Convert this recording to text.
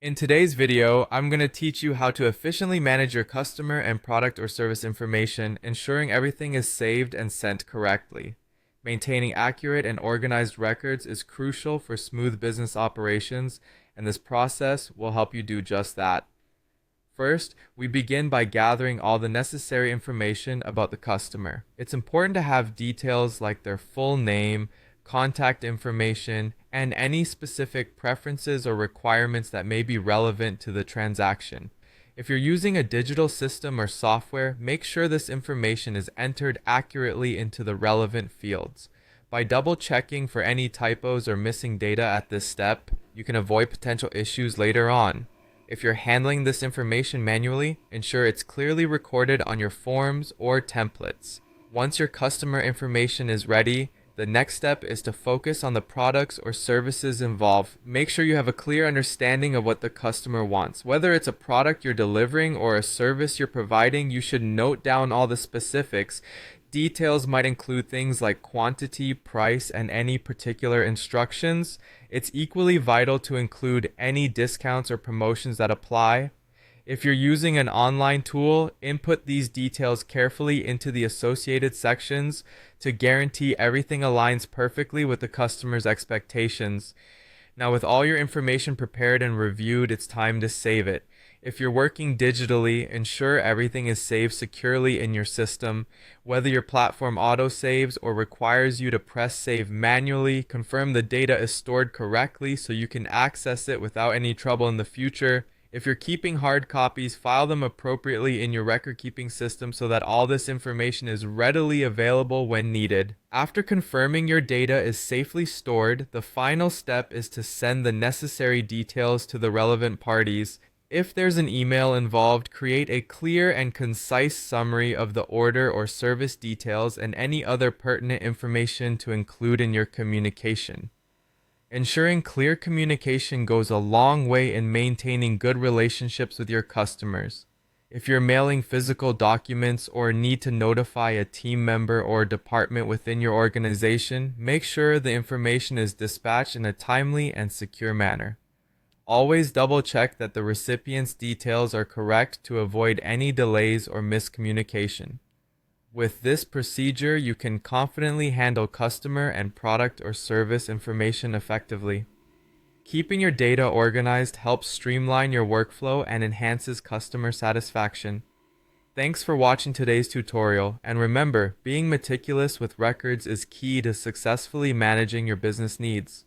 In today's video, I'm going to teach you how to efficiently manage your customer and product or service information, ensuring everything is saved and sent correctly. Maintaining accurate and organized records is crucial for smooth business operations, and this process will help you do just that. First, we begin by gathering all the necessary information about the customer. It's important to have details like their full name, contact information, and any specific preferences or requirements that may be relevant to the transaction. If you're using a digital system or software, make sure this information is entered accurately into the relevant fields. By double checking for any typos or missing data at this step, you can avoid potential issues later on. If you're handling this information manually, ensure it's clearly recorded on your forms or templates. Once your customer information is ready, the next step is to focus on the products or services involved. Make sure you have a clear understanding of what the customer wants. Whether it's a product you're delivering or a service you're providing, you should note down all the specifics. Details might include things like quantity, price, and any particular instructions. It's equally vital to include any discounts or promotions that apply. If you're using an online tool, input these details carefully into the associated sections to guarantee everything aligns perfectly with the customer's expectations. Now, with all your information prepared and reviewed, it's time to save it. If you're working digitally, ensure everything is saved securely in your system. Whether your platform auto-saves or requires you to press save manually, confirm the data is stored correctly so you can access it without any trouble in the future. If you're keeping hard copies, file them appropriately in your record-keeping system so that all this information is readily available when needed. After confirming your data is safely stored, the final step is to send the necessary details to the relevant parties. If there's an email involved, create a clear and concise summary of the order or service details and any other pertinent information to include in your communication. Ensuring clear communication goes a long way in maintaining good relationships with your customers. If you're mailing physical documents or need to notify a team member or department within your organization, make sure the information is dispatched in a timely and secure manner. Always double check that the recipient's details are correct to avoid any delays or miscommunication. With this procedure, you can confidently handle customer and product or service information effectively. Keeping your data organized helps streamline your workflow and enhances customer satisfaction. Thanks for watching today's tutorial, and remember, being meticulous with records is key to successfully managing your business needs.